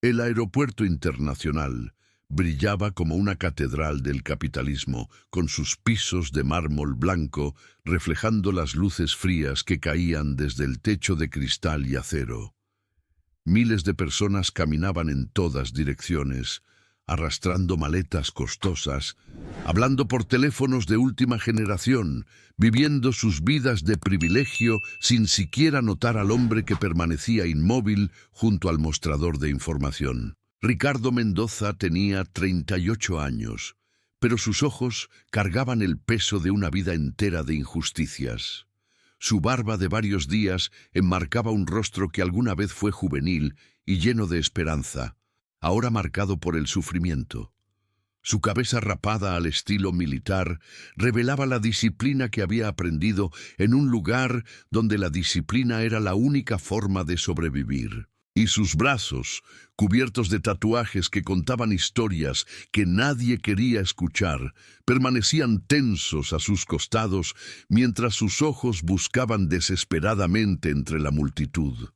El aeropuerto internacional brillaba como una catedral del capitalismo, con sus pisos de mármol blanco reflejando las luces frías que caían desde el techo de cristal y acero. Miles de personas caminaban en todas direcciones, arrastrando maletas costosas, hablando por teléfonos de última generación, viviendo sus vidas de privilegio sin siquiera notar al hombre que permanecía inmóvil junto al mostrador de información. Ricardo Mendoza tenía 38 años, pero sus ojos cargaban el peso de una vida entera de injusticias. Su barba de varios días enmarcaba un rostro que alguna vez fue juvenil y lleno de esperanza, ahora marcado por el sufrimiento. Su cabeza rapada al estilo militar revelaba la disciplina que había aprendido en un lugar donde la disciplina era la única forma de sobrevivir. Y sus brazos, cubiertos de tatuajes que contaban historias que nadie quería escuchar, permanecían tensos a sus costados mientras sus ojos buscaban desesperadamente entre la multitud.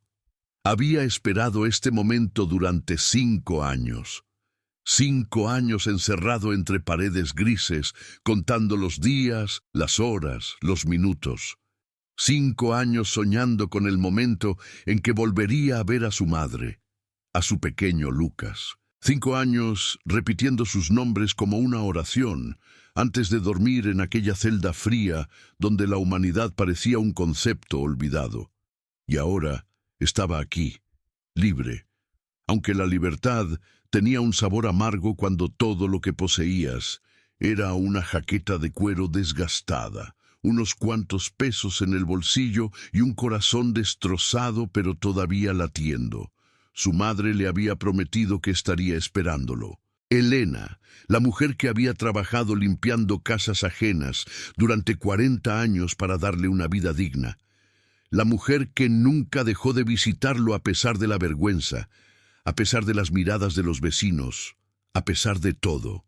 Había esperado este momento durante 5 años. 5 años encerrado entre paredes grises, contando los días, las horas, los minutos. 5 años soñando con el momento en que volvería a ver a su madre, a su pequeño Lucas. 5 años repitiendo sus nombres como una oración, antes de dormir en aquella celda fría donde la humanidad parecía un concepto olvidado. Y ahora estaba aquí, libre, aunque la libertad tenía un sabor amargo cuando todo lo que poseías era una jaqueta de cuero desgastada, unos cuantos pesos en el bolsillo y un corazón destrozado pero todavía latiendo. Su madre le había prometido que estaría esperándolo. Elena, la mujer que había trabajado limpiando casas ajenas durante 40 años para darle una vida digna. La mujer que nunca dejó de visitarlo a pesar de la vergüenza, a pesar de las miradas de los vecinos, a pesar de todo.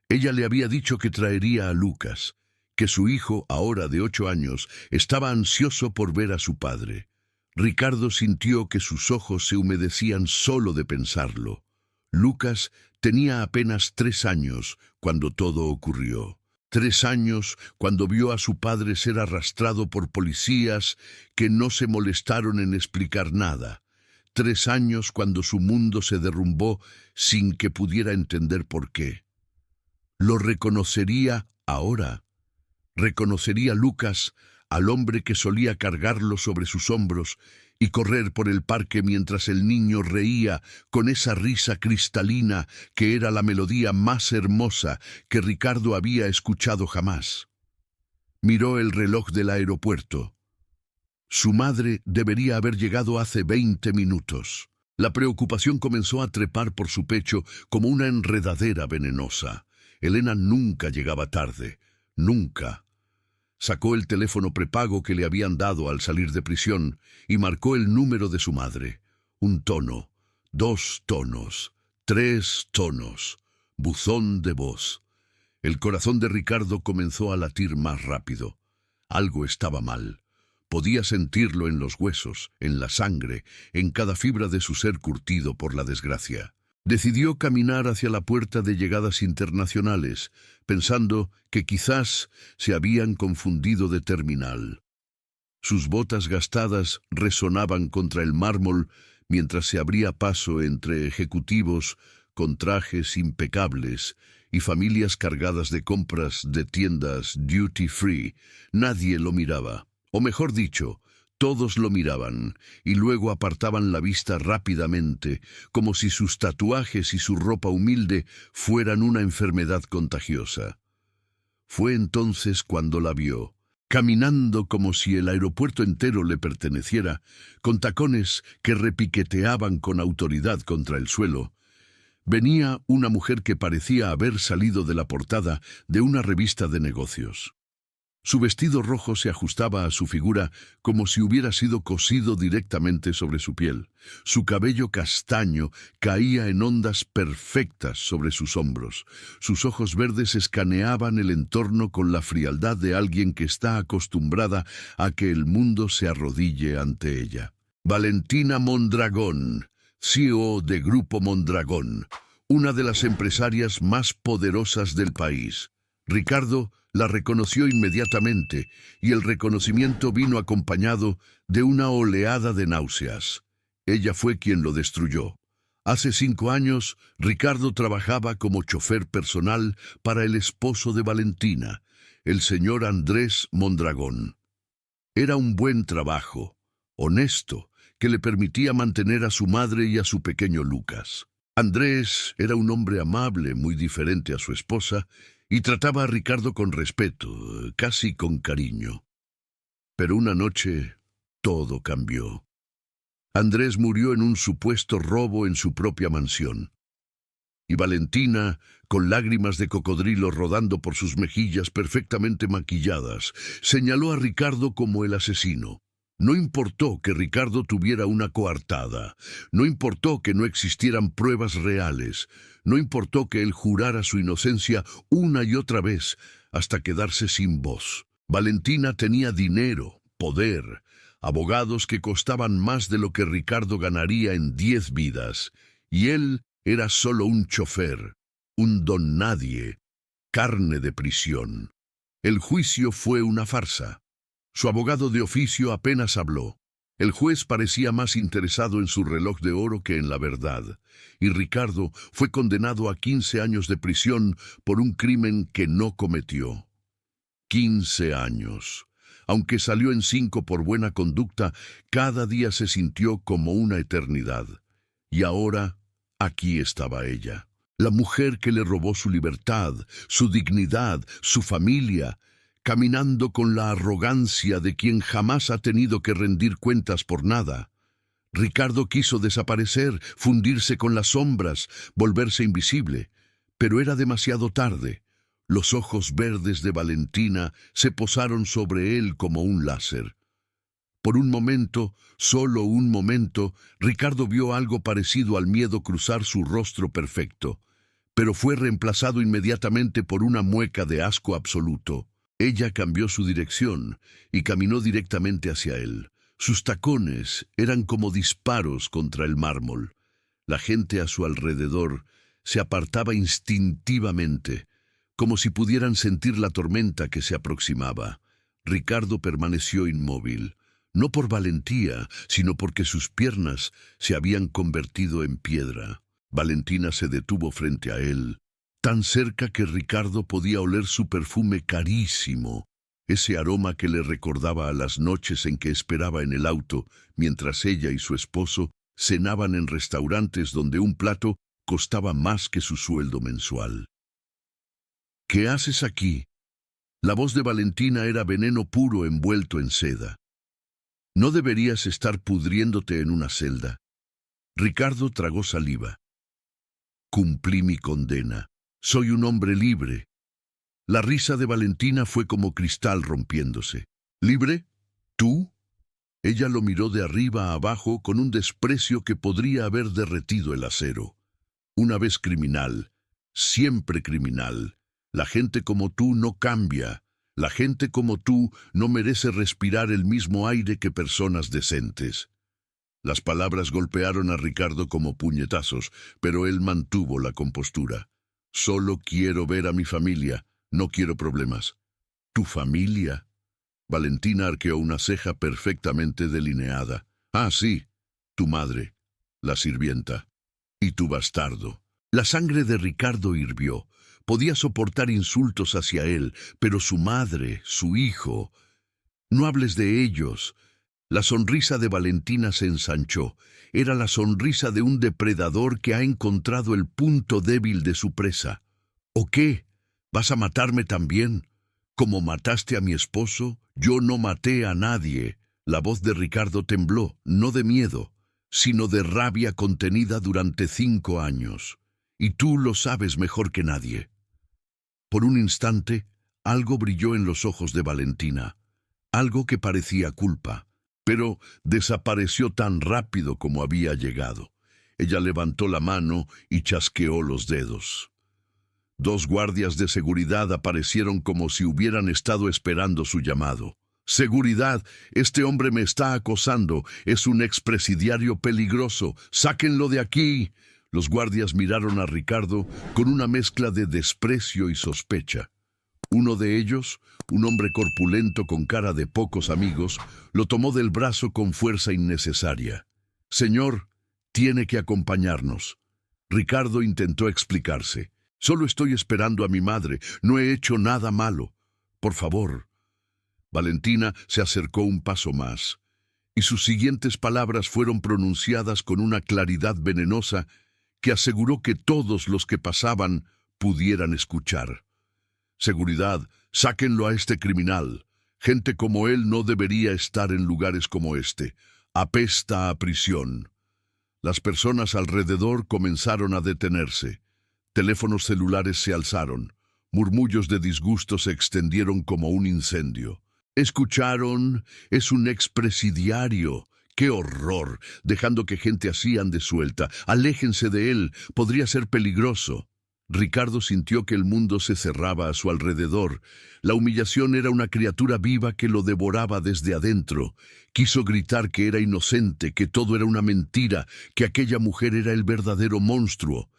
Ella le había dicho que traería a Lucas, que su hijo, ahora de 8 años, estaba ansioso por ver a su padre. Ricardo sintió que sus ojos se humedecían solo de pensarlo. Lucas tenía apenas 3 años cuando todo ocurrió. 3 años cuando vio a su padre ser arrastrado por policías que no se molestaron en explicar nada. 3 años cuando su mundo se derrumbó sin que pudiera entender por qué. Lo reconocería ahora. Reconocería Lucas al hombre que solía cargarlo sobre sus hombros y correr por el parque mientras el niño reía con esa risa cristalina que era la melodía más hermosa que Ricardo había escuchado jamás. Miró el reloj del aeropuerto. Su madre debería haber llegado hace 20 minutos. La preocupación comenzó a trepar por su pecho como una enredadera venenosa. Elena nunca llegaba tarde, nunca. Sacó el teléfono prepago que le habían dado al salir de prisión y marcó el número de su madre. 1 tono, 2 tonos, 3 tonos, buzón de voz. El corazón de Ricardo comenzó a latir más rápido. Algo estaba mal. Podía sentirlo en los huesos, en la sangre, en cada fibra de su ser curtido por la desgracia. Decidió caminar hacia la puerta de llegadas internacionales, pensando que quizás se habían confundido de terminal. Sus botas gastadas resonaban contra el mármol mientras se abría paso entre ejecutivos con trajes impecables y familias cargadas de compras de tiendas duty free. Nadie lo miraba, o mejor dicho, todos lo miraban y luego apartaban la vista rápidamente, como si sus tatuajes y su ropa humilde fueran una enfermedad contagiosa. Fue entonces cuando la vio, caminando como si el aeropuerto entero le perteneciera, con tacones que repiqueteaban con autoridad contra el suelo. Venía una mujer que parecía haber salido de la portada de una revista de negocios. Su vestido rojo se ajustaba a su figura como si hubiera sido cosido directamente sobre su piel. Su cabello castaño caía en ondas perfectas sobre sus hombros. Sus ojos verdes escaneaban el entorno con la frialdad de alguien que está acostumbrada a que el mundo se arrodille ante ella. Valentina Mondragón, CEO de Grupo Mondragón, una de las empresarias más poderosas del país. Ricardo la reconoció inmediatamente y el reconocimiento vino acompañado de una oleada de náuseas. Ella fue quien lo destruyó. Hace 5 años, Ricardo trabajaba como chofer personal para el esposo de Valentina, el señor Andrés Mondragón. Era un buen trabajo, honesto, que le permitía mantener a su madre y a su pequeño Lucas. Andrés era un hombre amable, muy diferente a su esposa, y trataba a Ricardo con respeto, casi con cariño. Pero una noche, todo cambió. Andrés murió en un supuesto robo en su propia mansión. Y Valentina, con lágrimas de cocodrilo rodando por sus mejillas perfectamente maquilladas, señaló a Ricardo como el asesino. No importó que Ricardo tuviera una coartada, no importó que no existieran pruebas reales, no importó que él jurara su inocencia una y otra vez hasta quedarse sin voz. Valentina tenía dinero, poder, abogados que costaban más de lo que Ricardo ganaría en 10 vidas, y él era solo un chofer, un don nadie, carne de prisión. El juicio fue una farsa. Su abogado de oficio apenas habló. El juez parecía más interesado en su reloj de oro que en la verdad, y Ricardo fue condenado a 15 años de prisión por un crimen que no cometió. 15 años. Aunque salió en 5 por buena conducta, cada día se sintió como una eternidad. Y ahora, aquí estaba ella, la mujer que le robó su libertad, su dignidad, su familia, caminando con la arrogancia de quien jamás ha tenido que rendir cuentas por nada. Ricardo quiso desaparecer, fundirse con las sombras, volverse invisible, pero era demasiado tarde. Los ojos verdes de Valentina se posaron sobre él como un láser. Por un momento, solo un momento, Ricardo vio algo parecido al miedo cruzar su rostro perfecto, pero fue reemplazado inmediatamente por una mueca de asco absoluto. Ella cambió su dirección y caminó directamente hacia él. Sus tacones eran como disparos contra el mármol. La gente a su alrededor se apartaba instintivamente, como si pudieran sentir la tormenta que se aproximaba. Ricardo permaneció inmóvil, no por valentía, sino porque sus piernas se habían convertido en piedra. Valentina se detuvo frente a él, tan cerca que Ricardo podía oler su perfume carísimo, ese aroma que le recordaba a las noches en que esperaba en el auto, mientras ella y su esposo cenaban en restaurantes donde un plato costaba más que su sueldo mensual. ¿Qué haces aquí? La voz de Valentina era veneno puro envuelto en seda. No deberías estar pudriéndote en una celda. Ricardo tragó saliva. Cumplí mi condena. Soy un hombre libre. La risa de Valentina fue como cristal rompiéndose. ¿Libre? ¿Tú? Ella lo miró de arriba a abajo con un desprecio que podría haber derretido el acero. Una vez criminal, siempre criminal. La gente como tú no cambia. La gente como tú no merece respirar el mismo aire que personas decentes. Las palabras golpearon a Ricardo como puñetazos, pero él mantuvo la compostura. Solo quiero ver a mi familia, no quiero problemas. ¿Tu familia? Valentina arqueó una ceja perfectamente delineada. Ah, sí, tu madre, la sirvienta, y tu bastardo. La sangre de Ricardo hirvió. Podía soportar insultos hacia él, pero su madre, su hijo... No hables de ellos. La sonrisa de Valentina se ensanchó. Era la sonrisa de un depredador que ha encontrado el punto débil de su presa. ¿O qué? ¿Vas a matarme también? ¿Como mataste a mi esposo? Yo no maté a nadie. La voz de Ricardo tembló, no de miedo, sino de rabia contenida durante 5 años. Y tú lo sabes mejor que nadie. Por un instante, algo brilló en los ojos de Valentina, algo que parecía culpa, pero desapareció tan rápido como había llegado. Ella levantó la mano y chasqueó los dedos. 2 guardias de seguridad aparecieron como si hubieran estado esperando su llamado. Seguridad, este hombre me está acosando. Es un expresidiario peligroso. ¡Sáquenlo de aquí! Los guardias miraron a Ricardo con una mezcla de desprecio y sospecha. Uno de ellos, un hombre corpulento con cara de pocos amigos, lo tomó del brazo con fuerza innecesaria. «Señor, tiene que acompañarnos». Ricardo intentó explicarse. «Solo estoy esperando a mi madre. No he hecho nada malo. Por favor». Valentina se acercó un paso más, y sus siguientes palabras fueron pronunciadas con una claridad venenosa que aseguró que todos los que pasaban pudieran escuchar. «Seguridad, sáquenlo a este criminal. Gente como él no debería estar en lugares como este. Apesta a prisión». Las personas alrededor comenzaron a detenerse. Teléfonos celulares se alzaron. Murmullos de disgusto se extendieron como un incendio. «¿Escucharon? Es un expresidiario. ¡Qué horror! Dejando que gente así ande suelta. Aléjense de él. Podría ser peligroso». Ricardo sintió que el mundo se cerraba a su alrededor. La humillación era una criatura viva que lo devoraba desde adentro. Quiso gritar que era inocente, que todo era una mentira, que aquella mujer era el verdadero monstruo.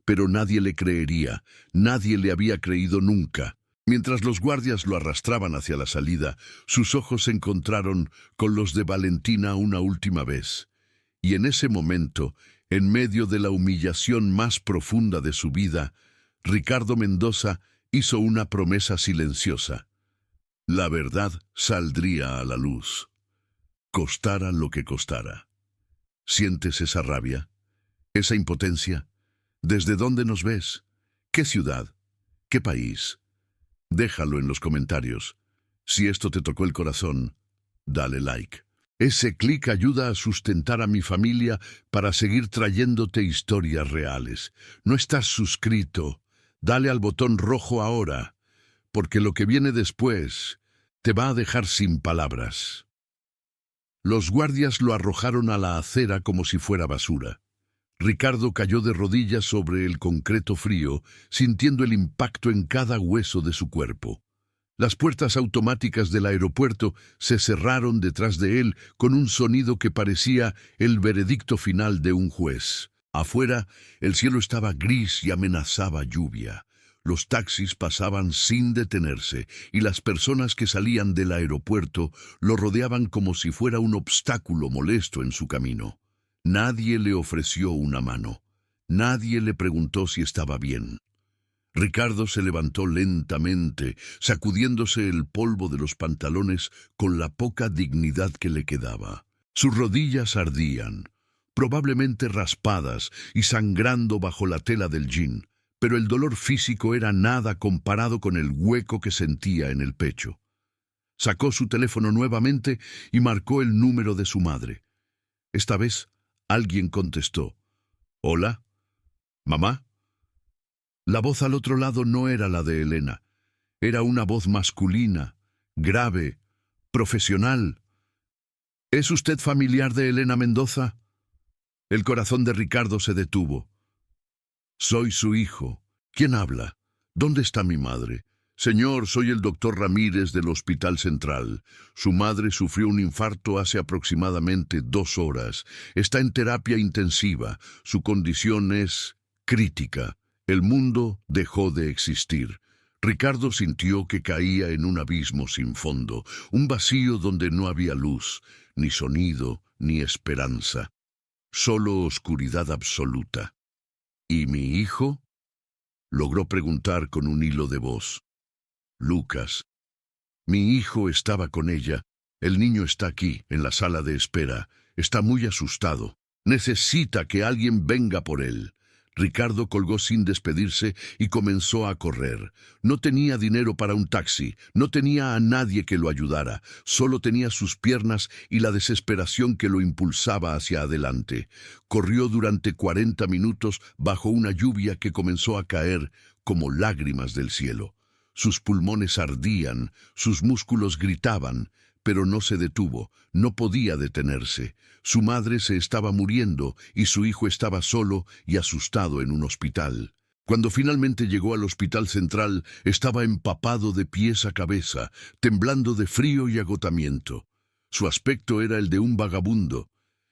Pero nadie le creería. Nadie le había creído nunca. Mientras los guardias lo arrastraban hacia la salida, sus ojos se encontraron con los de Valentina una última vez. Y en ese momento, en medio de la humillación más profunda de su vida, Ricardo Mendoza hizo una promesa silenciosa. La verdad saldría a la luz, costara lo que costara. ¿Sientes esa rabia? ¿Esa impotencia? ¿Desde dónde nos ves? ¿Qué ciudad? ¿Qué país? Déjalo en los comentarios. Si esto te tocó el corazón, dale like. Ese clic ayuda a sustentar a mi familia para seguir trayéndote historias reales. ¿No estás suscrito? Dale al botón rojo ahora, porque lo que viene después te va a dejar sin palabras. Los guardias lo arrojaron a la acera como si fuera basura. Ricardo cayó de rodillas sobre el concreto frío, sintiendo el impacto en cada hueso de su cuerpo. Las puertas automáticas del aeropuerto se cerraron detrás de él con un sonido que parecía el veredicto final de un juez. Afuera, el cielo estaba gris y amenazaba lluvia. Los taxis pasaban sin detenerse y las personas que salían del aeropuerto lo rodeaban como si fuera un obstáculo molesto en su camino. Nadie le ofreció una mano. Nadie le preguntó si estaba bien. Ricardo se levantó lentamente, sacudiéndose el polvo de los pantalones con la poca dignidad que le quedaba. Sus rodillas ardían, probablemente raspadas y sangrando bajo la tela del jean, pero el dolor físico era nada comparado con el hueco que sentía en el pecho. Sacó su teléfono nuevamente y marcó el número de su madre. Esta vez, alguien contestó. «¿Hola? ¿Mamá?» La voz al otro lado no era la de Elena. Era una voz masculina, grave, profesional. «¿Es usted familiar de Elena Mendoza?» El corazón de Ricardo se detuvo. «Soy su hijo. ¿Quién habla? ¿Dónde está mi madre?» «Señor, soy el doctor Ramírez del Hospital Central. Su madre sufrió un infarto hace aproximadamente 2 horas. Está en terapia intensiva. Su condición es crítica. El mundo dejó de existir». Ricardo sintió que caía en un abismo sin fondo, un vacío donde no había luz, ni sonido, ni esperanza. Solo oscuridad absoluta. «¿Y mi hijo?», logró preguntar con un hilo de voz. «Lucas. Mi hijo estaba con ella. El niño está aquí, en la sala de espera. Está muy asustado. Necesita que alguien venga por él». Ricardo colgó sin despedirse y comenzó a correr. No tenía dinero para un taxi, no tenía a nadie que lo ayudara, solo tenía sus piernas y la desesperación que lo impulsaba hacia adelante. Corrió durante 40 minutos bajo una lluvia que comenzó a caer como lágrimas del cielo. Sus pulmones ardían, sus músculos gritaban, pero no se detuvo, no podía detenerse. Su madre se estaba muriendo y su hijo estaba solo y asustado en un hospital. Cuando finalmente llegó al hospital central, estaba empapado de pies a cabeza, temblando de frío y agotamiento. Su aspecto era el de un vagabundo,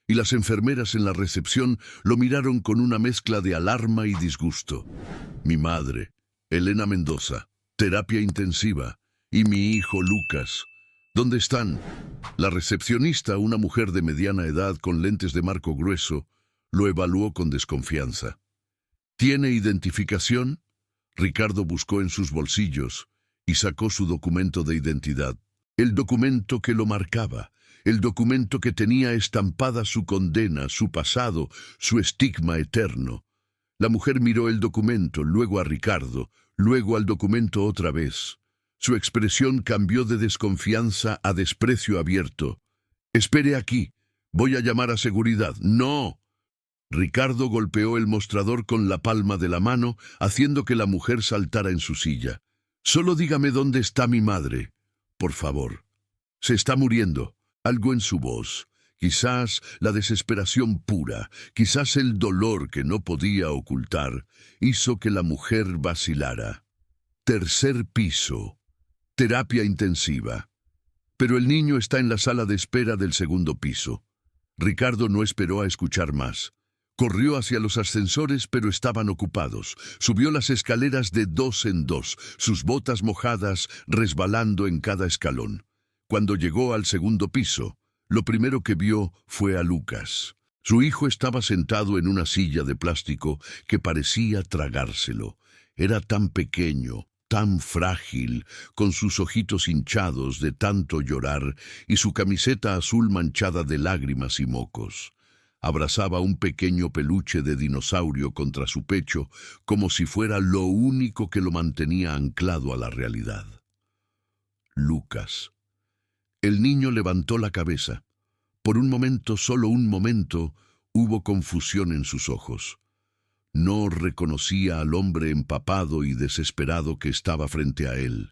y las enfermeras en la recepción lo miraron con una mezcla de alarma y disgusto. Mi madre, Elena Mendoza, terapia intensiva, y mi hijo Lucas. ¿Dónde están? La recepcionista, una mujer de mediana edad con lentes de marco grueso, lo evaluó con desconfianza. ¿Tiene identificación? Ricardo buscó en sus bolsillos y sacó su documento de identidad. El documento que lo marcaba, el documento que tenía estampada su condena, su pasado, su estigma eterno. La mujer miró el documento, luego a Ricardo, luego al documento otra vez. Su expresión cambió de desconfianza a desprecio abierto. «Espere aquí. Voy a llamar a seguridad». «No». Ricardo golpeó el mostrador con la palma de la mano, haciendo que la mujer saltara en su silla. «Solo dígame dónde está mi madre. Por favor. Se está muriendo». Algo en su voz, quizás la desesperación pura, quizás el dolor que no podía ocultar, hizo que la mujer vacilara. Tercer piso. Terapia intensiva. Pero el niño está en la sala de espera del segundo piso. Ricardo no esperó a escuchar más. Corrió hacia los ascensores, pero estaban ocupados. Subió las escaleras de dos en dos, sus botas mojadas resbalando en cada escalón. Cuando llegó al segundo piso, lo primero que vio fue a Lucas. Su hijo estaba sentado en una silla de plástico que parecía tragárselo. Era tan pequeño, tan frágil, con sus ojitos hinchados de tanto llorar y su camiseta azul manchada de lágrimas y mocos. Abrazaba un pequeño peluche de dinosaurio contra su pecho, como si fuera lo único que lo mantenía anclado a la realidad. Lucas. El niño levantó la cabeza. Por un momento, solo un momento, hubo confusión en sus ojos. No reconocía al hombre empapado y desesperado que estaba frente a él.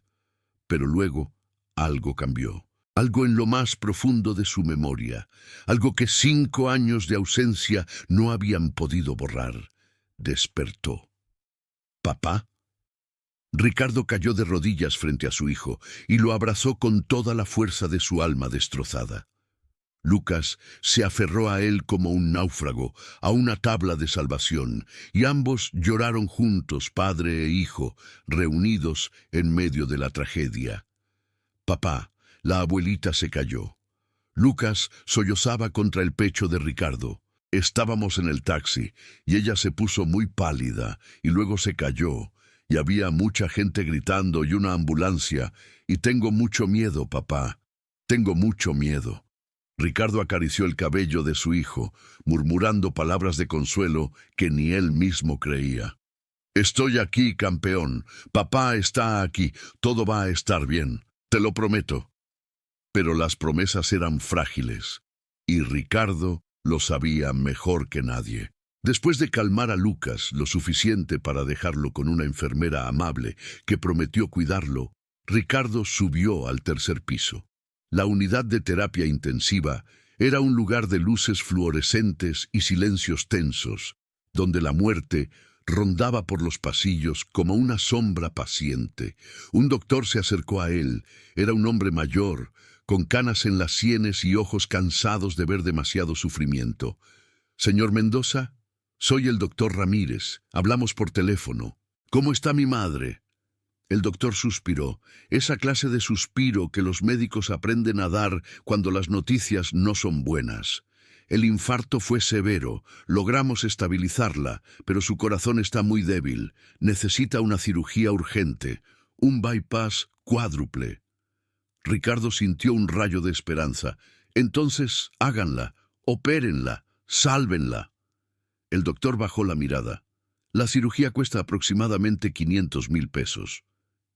Pero luego, algo cambió. Algo en lo más profundo de su memoria. Algo que 5 años de ausencia no habían podido borrar. Despertó. ¿Papá? Ricardo cayó de rodillas frente a su hijo y lo abrazó con toda la fuerza de su alma destrozada. Lucas se aferró a él como un náufrago, a una tabla de salvación, y ambos lloraron juntos, padre e hijo, reunidos en medio de la tragedia. «Papá», la abuelita se calló. Lucas sollozaba contra el pecho de Ricardo. Estábamos en el taxi, y ella se puso muy pálida, y luego se cayó, y había mucha gente gritando y una ambulancia, y tengo mucho miedo, papá. Tengo mucho miedo». Ricardo acarició el cabello de su hijo, murmurando palabras de consuelo que ni él mismo creía. «Estoy aquí, campeón. Papá está aquí. Todo va a estar bien. Te lo prometo». Pero las promesas eran frágiles, y Ricardo lo sabía mejor que nadie. Después de calmar a Lucas lo suficiente para dejarlo con una enfermera amable que prometió cuidarlo, Ricardo subió al tercer piso. La unidad de terapia intensiva era un lugar de luces fluorescentes y silencios tensos, donde la muerte rondaba por los pasillos como una sombra paciente. Un doctor se acercó a él. Era un hombre mayor, con canas en las sienes y ojos cansados de ver demasiado sufrimiento. «Señor Mendoza, soy el doctor Ramírez. Hablamos por teléfono. ¿Cómo está mi madre?» El doctor suspiró, esa clase de suspiro que los médicos aprenden a dar cuando las noticias no son buenas. «El infarto fue severo, logramos estabilizarla, pero su corazón está muy débil. Necesita una cirugía urgente, un bypass cuádruple». Ricardo sintió un rayo de esperanza. «Entonces, háganla, opérenla, sálvenla». El doctor bajó la mirada. «La cirugía cuesta aproximadamente 500,000 pesos.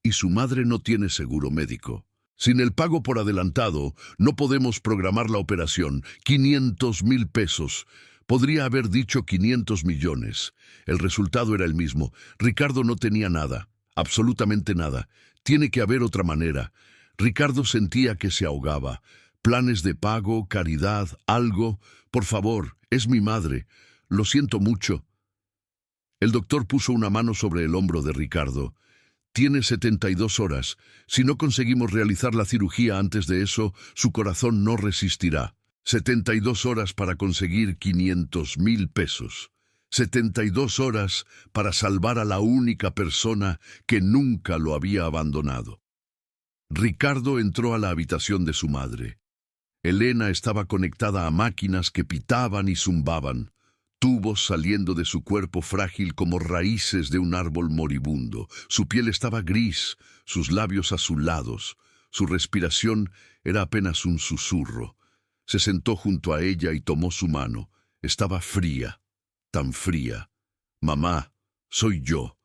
Y su madre no tiene seguro médico. Sin el pago por adelantado, no podemos programar la operación. 500,000 pesos. Podría haber dicho 500 millones. El resultado era el mismo. Ricardo no tenía nada, absolutamente nada. Tiene que haber otra manera». Ricardo sentía que se ahogaba. «Planes de pago, caridad, algo. Por favor, es mi madre. Lo siento mucho». El doctor puso una mano sobre el hombro de Ricardo. Tiene 72 horas. Si no conseguimos realizar la cirugía antes de eso, su corazón no resistirá. 72 horas para conseguir 500,000 pesos. 72 horas para salvar a la única persona que nunca lo había abandonado. Ricardo entró a la habitación de su madre. Elena estaba conectada a máquinas que pitaban y zumbaban, tubos saliendo de su cuerpo frágil como raíces de un árbol moribundo. Su piel estaba gris, sus labios azulados, su respiración era apenas un susurro. Se sentó junto a ella y tomó su mano. Estaba fría, tan fría. Mamá, soy yo,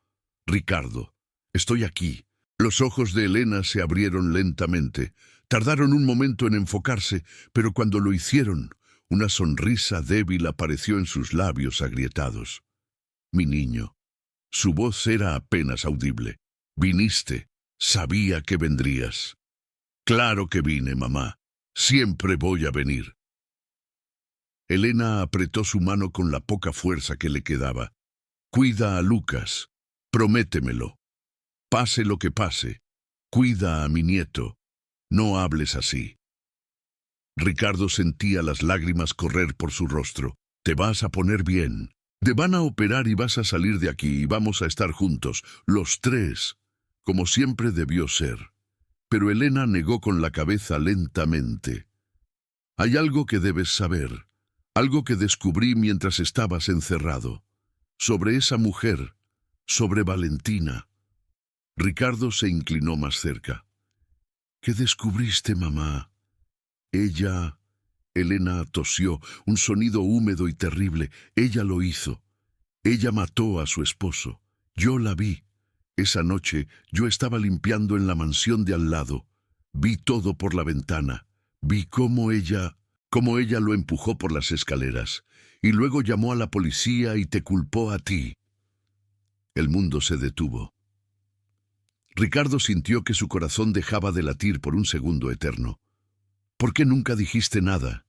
Ricardo, estoy aquí. Los ojos de Elena se abrieron lentamente. Tardaron un momento en enfocarse, pero cuando lo hicieron, una sonrisa débil apareció en sus labios agrietados. Mi niño. Su voz era apenas audible. Viniste. Sabía que vendrías. Claro que vine, mamá. Siempre voy a venir. Elena apretó su mano con la poca fuerza que le quedaba. Cuida a Lucas. Prométemelo. Pase lo que pase. Cuida a mi nieto. No hables así. Ricardo sentía las lágrimas correr por su rostro. Te vas a poner bien. Te van a operar y vas a salir de aquí y vamos a estar juntos, los tres, como siempre debió ser. Pero Elena negó con la cabeza lentamente. Hay algo que debes saber, algo que descubrí mientras estabas encerrado. Sobre esa mujer, sobre Valentina. Ricardo se inclinó más cerca. ¿Qué descubriste, mamá? Ella... Elena tosió, un sonido húmedo y terrible. Ella lo hizo. Ella mató a su esposo. Yo la vi. Esa noche yo estaba limpiando en la mansión de al lado. Vi todo por la ventana. Vi cómo ella lo empujó por las escaleras. Y luego llamó a la policía y te culpó a ti. El mundo se detuvo. Ricardo sintió que su corazón dejaba de latir por un segundo eterno. ¿Por qué nunca dijiste nada?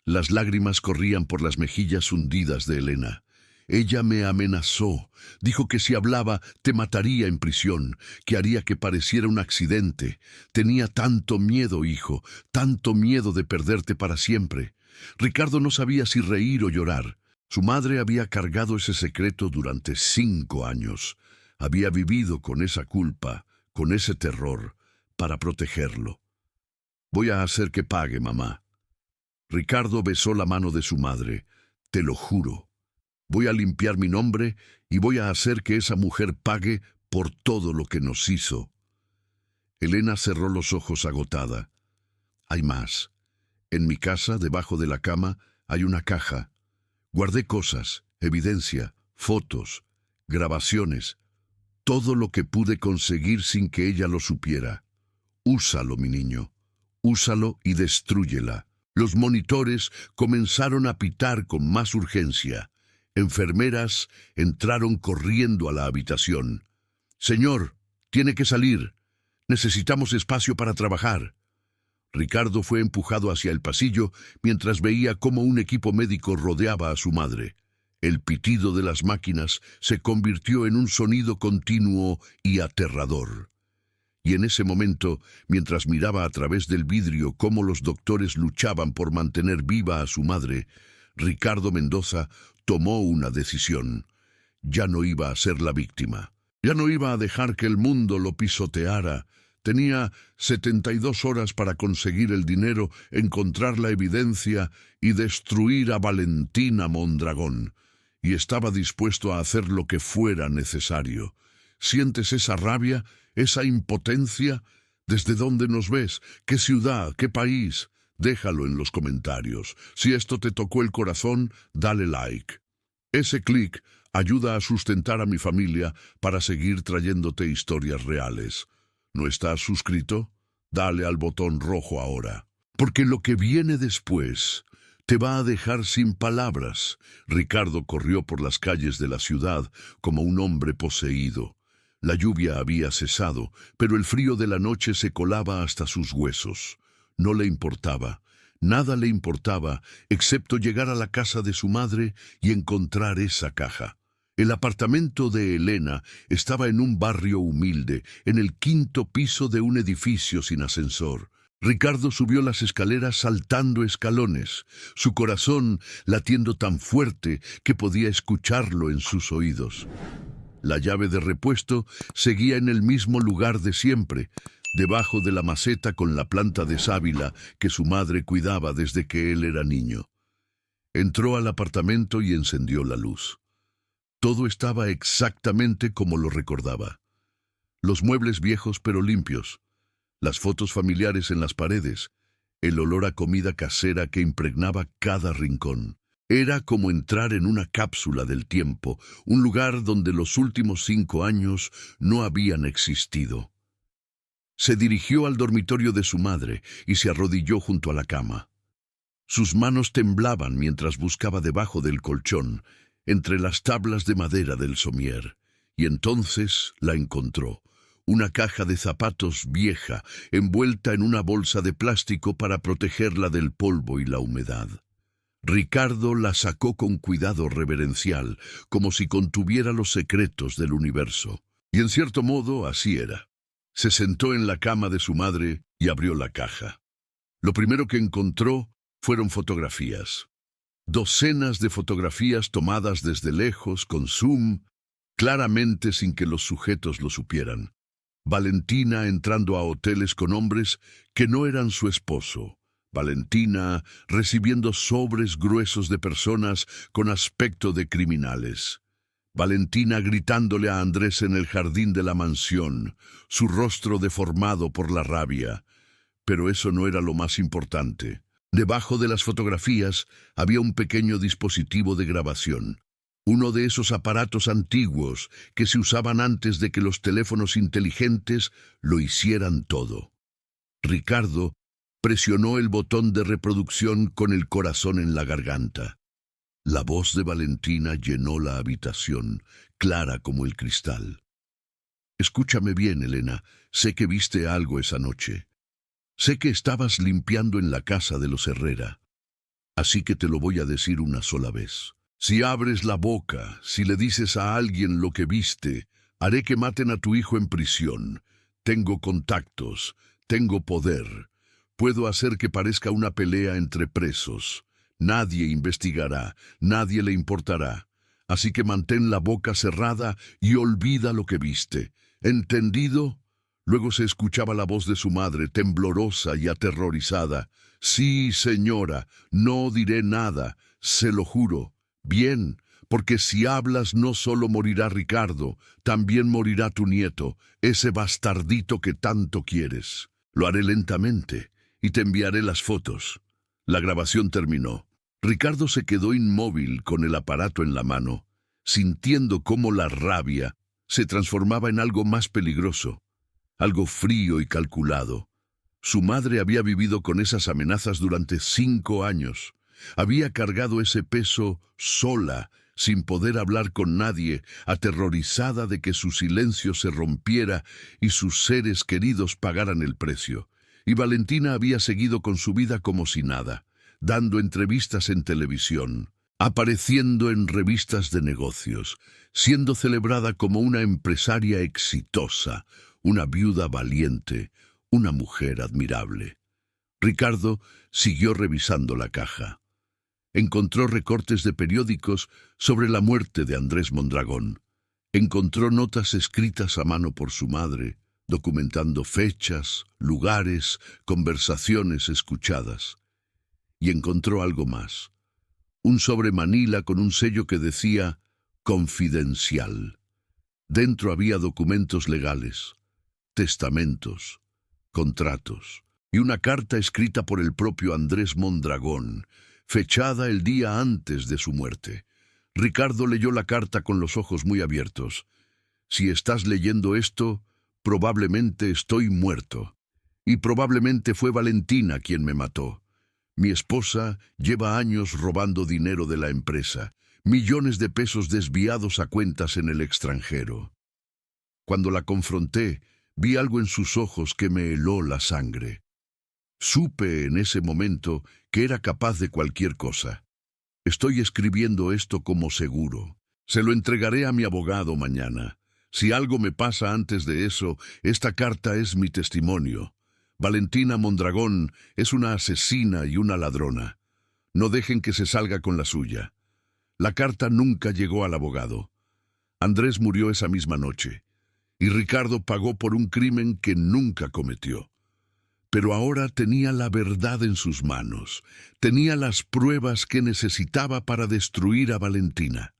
Las lágrimas corrían por las mejillas hundidas de Elena. Ella me amenazó. Dijo que si hablaba te mataría en prisión, que haría que pareciera un accidente. Tenía tanto miedo, hijo, tanto miedo de perderte para siempre. Ricardo no sabía si reír o llorar. Su madre había cargado ese secreto durante 5 años. Había vivido con esa culpa, con ese terror, para protegerlo. Voy a hacer que pague, mamá. Ricardo besó la mano de su madre. Te lo juro. Voy a limpiar mi nombre y voy a hacer que esa mujer pague por todo lo que nos hizo. Elena cerró los ojos agotada. Hay más. En mi casa, debajo de la cama, hay una caja. Guardé cosas, evidencia, fotos, grabaciones, todo lo que pude conseguir sin que ella lo supiera. Úsalo, mi niño. Úsalo y destrúyela. Los monitores comenzaron a pitar con más urgencia. Enfermeras entraron corriendo a la habitación. Señor, tiene que salir. Necesitamos espacio para trabajar. Ricardo fue empujado hacia el pasillo mientras veía cómo un equipo médico rodeaba a su madre. El pitido de las máquinas se convirtió en un sonido continuo y aterrador. Y en ese momento, mientras miraba a través del vidrio cómo los doctores luchaban por mantener viva a su madre, Ricardo Mendoza tomó una decisión. Ya no iba a ser la víctima. Ya no iba a dejar que el mundo lo pisoteara. Tenía 72 horas para conseguir el dinero, encontrar la evidencia y destruir a Valentina Mondragón. Y estaba dispuesto a hacer lo que fuera necesario. ¿Sientes esa rabia, esa impotencia? ¿Desde dónde nos ves? ¿Qué ciudad? ¿Qué país? Déjalo en los comentarios. Si esto te tocó el corazón, dale like. Ese clic ayuda a sustentar a mi familia para seguir trayéndote historias reales. ¿No estás suscrito? Dale al botón rojo ahora. Porque lo que viene después te va a dejar sin palabras. Ricardo corrió por las calles de la ciudad como un hombre poseído. La lluvia había cesado, pero el frío de la noche se colaba hasta sus huesos. No le importaba, nada le importaba, excepto llegar a la casa de su madre y encontrar esa caja. El apartamento de Elena estaba en un barrio humilde, en el quinto piso de un edificio sin ascensor. Ricardo subió las escaleras saltando escalones, su corazón latiendo tan fuerte que podía escucharlo en sus oídos. La llave de repuesto seguía en el mismo lugar de siempre, debajo de la maceta con la planta de sábila que su madre cuidaba desde que él era niño. Entró al apartamento y encendió la luz. Todo estaba exactamente como lo recordaba. Los muebles viejos pero limpios, las fotos familiares en las paredes, el olor a comida casera que impregnaba cada rincón. Era como entrar en una cápsula del tiempo, un lugar donde los últimos 5 años no habían existido. Se dirigió al dormitorio de su madre y se arrodilló junto a la cama. Sus manos temblaban mientras buscaba debajo del colchón, entre las tablas de madera del somier, y entonces la encontró. Una caja de zapatos vieja, envuelta en una bolsa de plástico para protegerla del polvo y la humedad. Ricardo la sacó con cuidado reverencial, como si contuviera los secretos del universo. Y en cierto modo así era. Se sentó en la cama de su madre y abrió la caja. Lo primero que encontró fueron fotografías. Docenas de fotografías tomadas desde lejos, con zoom, claramente sin que los sujetos lo supieran. Valentina entrando a hoteles con hombres que no eran su esposo. Valentina recibiendo sobres gruesos de personas con aspecto de criminales. Valentina gritándole a Andrés en el jardín de la mansión, su rostro deformado por la rabia. Pero eso no era lo más importante. Debajo de las fotografías había un pequeño dispositivo de grabación. Uno de esos aparatos antiguos que se usaban antes de que los teléfonos inteligentes lo hicieran todo. Ricardo presionó el botón de reproducción con el corazón en la garganta. La voz de Valentina llenó la habitación, clara como el cristal. Escúchame bien, Elena, sé que viste algo esa noche. Sé que estabas limpiando en la casa de los Herrera. Así que te lo voy a decir una sola vez. Si abres la boca, si le dices a alguien lo que viste, haré que maten a tu hijo en prisión. Tengo contactos, tengo poder. Puedo hacer que parezca una pelea entre presos. Nadie investigará, nadie le importará. Así que mantén la boca cerrada y olvida lo que viste. ¿Entendido? Luego se escuchaba la voz de su madre, temblorosa y aterrorizada. Sí, señora, no diré nada, se lo juro. Bien, porque si hablas no solo morirá Ricardo, también morirá tu nieto, ese bastardito que tanto quieres. Lo haré lentamente y te enviaré las fotos. La grabación terminó. Ricardo se quedó inmóvil con el aparato en la mano, sintiendo cómo la rabia se transformaba en algo más peligroso, algo frío y calculado. Su madre había vivido con esas amenazas durante 5 años. Había cargado ese peso sola, sin poder hablar con nadie, aterrorizada de que su silencio se rompiera y sus seres queridos pagaran el precio. Y Valentina había seguido con su vida como si nada, dando entrevistas en televisión, apareciendo en revistas de negocios, siendo celebrada como una empresaria exitosa, una viuda valiente, una mujer admirable. Ricardo siguió revisando la caja. Encontró recortes de periódicos sobre la muerte de Andrés Mondragón. Encontró notas escritas a mano por su madre, documentando fechas, lugares, conversaciones escuchadas. Y encontró algo más. Un sobre manila con un sello que decía «Confidencial». Dentro había documentos legales, testamentos, contratos y una carta escrita por el propio Andrés Mondragón, fechada el día antes de su muerte. Ricardo leyó la carta con los ojos muy abiertos. Si estás leyendo esto, probablemente estoy muerto. Y probablemente fue Valentina quien me mató. Mi esposa lleva años robando dinero de la empresa, millones de pesos desviados a cuentas en el extranjero. Cuando la confronté, vi algo en sus ojos que me heló la sangre. Supe en ese momento que era capaz de cualquier cosa. Estoy escribiendo esto como seguro. Se lo entregaré a mi abogado mañana. Si algo me pasa antes de eso, esta carta es mi testimonio. Valentina Mondragón es una asesina y una ladrona. No dejen que se salga con la suya. La carta nunca llegó al abogado. Andrés murió esa misma noche, y Ricardo pagó por un crimen que nunca cometió. Pero ahora tenía la verdad en sus manos, tenía las pruebas que necesitaba para destruir a Valentina.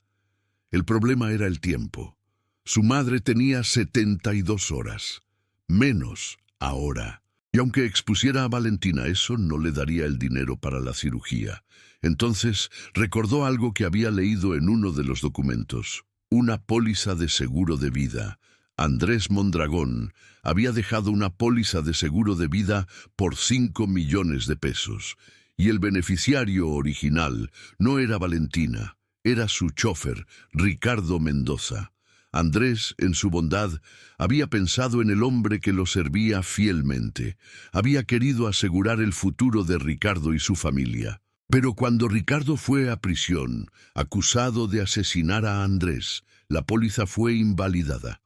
El problema era el tiempo. Su madre tenía 72 horas, menos ahora. Y aunque expusiera a Valentina, eso no le daría el dinero para la cirugía. Entonces recordó algo que había leído en uno de los documentos. Una póliza de seguro de vida. Andrés Mondragón había dejado una póliza de seguro de vida por 5 millones de pesos. Y el beneficiario original no era Valentina, era su chofer, Ricardo Mendoza. Andrés, en su bondad, había pensado en el hombre que lo servía fielmente. Había querido asegurar el futuro de Ricardo y su familia. Pero cuando Ricardo fue a prisión, acusado de asesinar a Andrés, la póliza fue invalidada.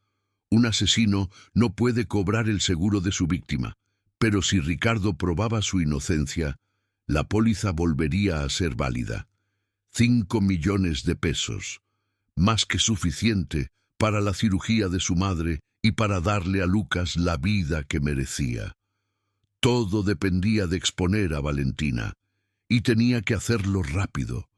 Un asesino no puede cobrar el seguro de su víctima, pero si Ricardo probaba su inocencia, la póliza volvería a ser válida. 5 millones de pesos, más que suficiente para la cirugía de su madre y para darle a Lucas la vida que merecía. Todo dependía de exponer a Valentina, y tenía que hacerlo rápido.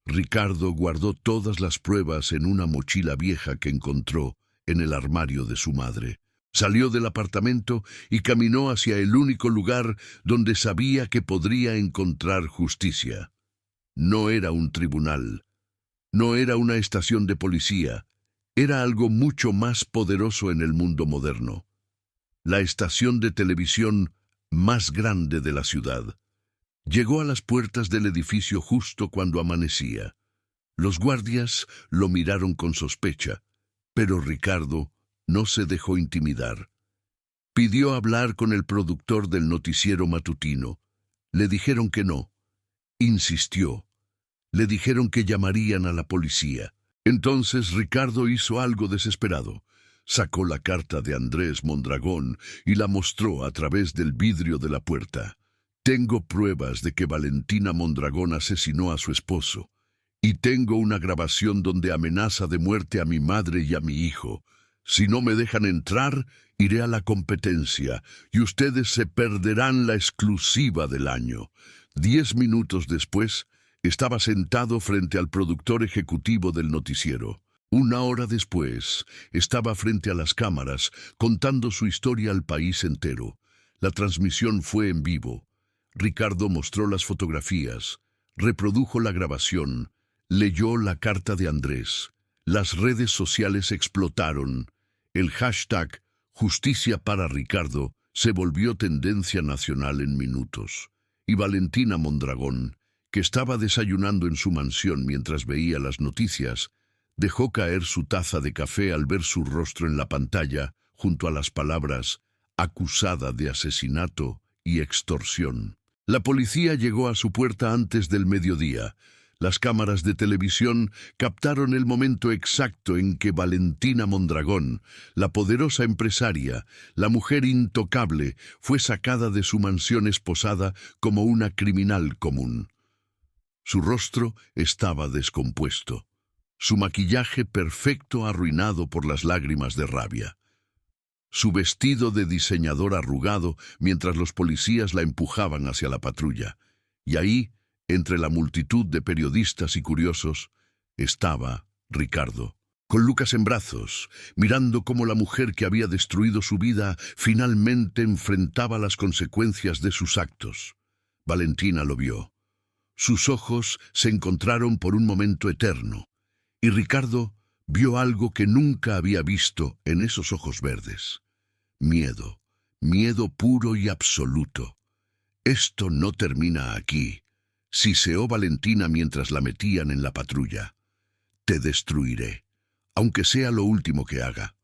Ricardo guardó todas las pruebas en una mochila vieja que encontró en el armario de su madre. Salió del apartamento y caminó hacia el único lugar donde sabía que podría encontrar justicia. No era un tribunal, no era una estación de policía, era algo mucho más poderoso en el mundo moderno. La estación de televisión más grande de la ciudad. Llegó a las puertas del edificio justo cuando amanecía. Los guardias lo miraron con sospecha, pero Ricardo no se dejó intimidar. Pidió hablar con el productor del noticiero matutino. Le dijeron que no. Insistió. Le dijeron que llamarían a la policía. Entonces Ricardo hizo algo desesperado. Sacó la carta de Andrés Mondragón y la mostró a través del vidrio de la puerta. Tengo pruebas de que Valentina Mondragón asesinó a su esposo. Y tengo una grabación donde amenaza de muerte a mi madre y a mi hijo. Si no me dejan entrar, iré a la competencia y ustedes se perderán la exclusiva del año. 10 minutos después, estaba sentado frente al productor ejecutivo del noticiero. 1 hora después, estaba frente a las cámaras, contando su historia al país entero. La transmisión fue en vivo. Ricardo mostró las fotografías, reprodujo la grabación, leyó la carta de Andrés. Las redes sociales explotaron. El hashtag Justicia para Ricardo se volvió tendencia nacional en minutos. Y Valentina Mondragón, que estaba desayunando en su mansión mientras veía las noticias, dejó caer su taza de café al ver su rostro en la pantalla junto a las palabras acusada de asesinato y extorsión. La policía llegó a su puerta antes del mediodía. Las cámaras de televisión captaron el momento exacto en que Valentina Mondragón, la poderosa empresaria, la mujer intocable, fue sacada de su mansión esposada como una criminal común. Su rostro estaba descompuesto, su maquillaje perfecto arruinado por las lágrimas de rabia. Su vestido de diseñador arrugado mientras los policías la empujaban hacia la patrulla. Y ahí, entre la multitud de periodistas y curiosos, estaba Ricardo, con Lucas en brazos, mirando cómo la mujer que había destruido su vida finalmente enfrentaba las consecuencias de sus actos. Valentina lo vio. Sus ojos se encontraron por un momento eterno, y Ricardo vio algo que nunca había visto en esos ojos verdes. Miedo, miedo puro y absoluto. Esto no termina aquí, siseó Valentina mientras la metían en la patrulla. Te destruiré, aunque sea lo último que haga.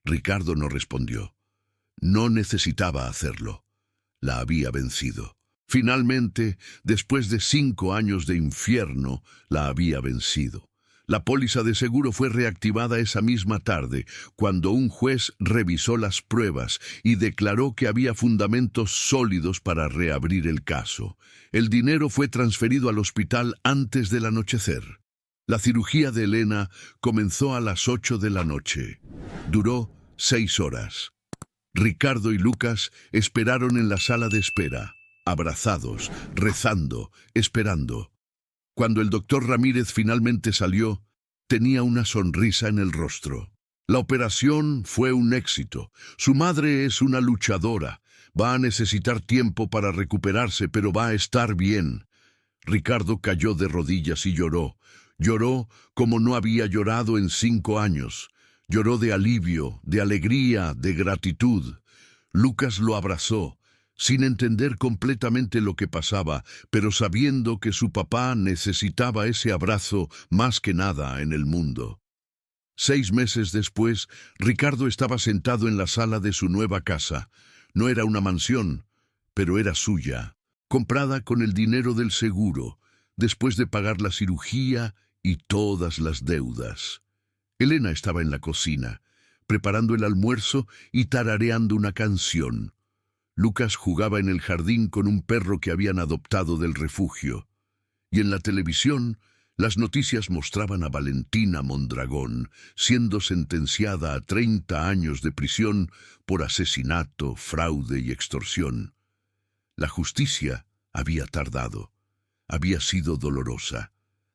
Ricardo no respondió. No necesitaba hacerlo. La había vencido. Finalmente, después de 5 años de infierno, la había vencido. La póliza de seguro fue reactivada esa misma tarde, cuando un juez revisó las pruebas y declaró que había fundamentos sólidos para reabrir el caso. El dinero fue transferido al hospital antes del anochecer. La cirugía de Elena comenzó a las 8 de la noche. Duró 6 horas. Ricardo y Lucas esperaron en la sala de espera, abrazados, rezando, esperando. Cuando el doctor Ramírez finalmente salió, tenía una sonrisa en el rostro. La operación fue un éxito. Su madre es una luchadora. Va a necesitar tiempo para recuperarse, pero va a estar bien. Ricardo cayó de rodillas y lloró. Lloró como no había llorado en 5 años. Lloró de alivio, de alegría, de gratitud. Lucas lo abrazó, sin entender completamente lo que pasaba, pero sabiendo que su papá necesitaba ese abrazo más que nada en el mundo. 6 meses después, Ricardo estaba sentado en la sala de su nueva casa. No era una mansión, pero era suya, comprada con el dinero del seguro, después de pagar la cirugía y todas las deudas. Elena estaba en la cocina, preparando el almuerzo y tarareando una canción. Lucas jugaba en el jardín con un perro que habían adoptado del refugio. Y en la televisión, las noticias mostraban a Valentina Mondragón siendo sentenciada a 30 años de prisión por asesinato, fraude y extorsión. La justicia había tardado, había sido dolorosa,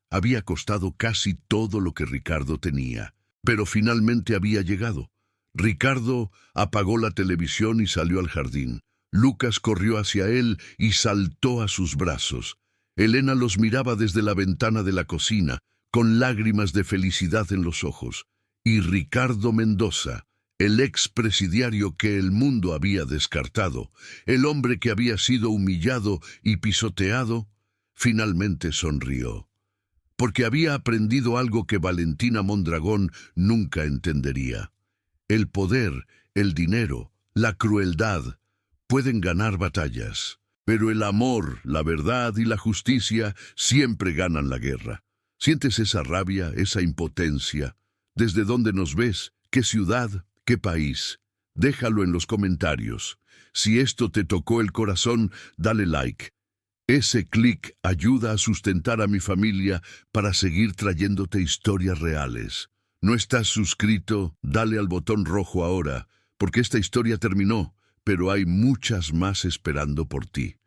había costado casi todo lo que Ricardo tenía, pero finalmente había llegado. Ricardo apagó la televisión y salió al jardín. Lucas corrió hacia él y saltó a sus brazos. Elena los miraba desde la ventana de la cocina, con lágrimas de felicidad en los ojos. Y Ricardo Mendoza, el expresidiario que el mundo había descartado, el hombre que había sido humillado y pisoteado, finalmente sonrió. Porque había aprendido algo que Valentina Mondragón nunca entendería. El poder, el dinero, la crueldad pueden ganar batallas, pero el amor, la verdad y la justicia siempre ganan la guerra. ¿Sientes esa rabia, esa impotencia? ¿Desde dónde nos ves? ¿Qué ciudad? ¿Qué país? Déjalo en los comentarios. Si esto te tocó el corazón, dale like. Ese clic ayuda a sustentar a mi familia para seguir trayéndote historias reales. ¿No estás suscrito? Dale al botón rojo ahora, porque esta historia terminó, pero hay muchas más esperando por ti.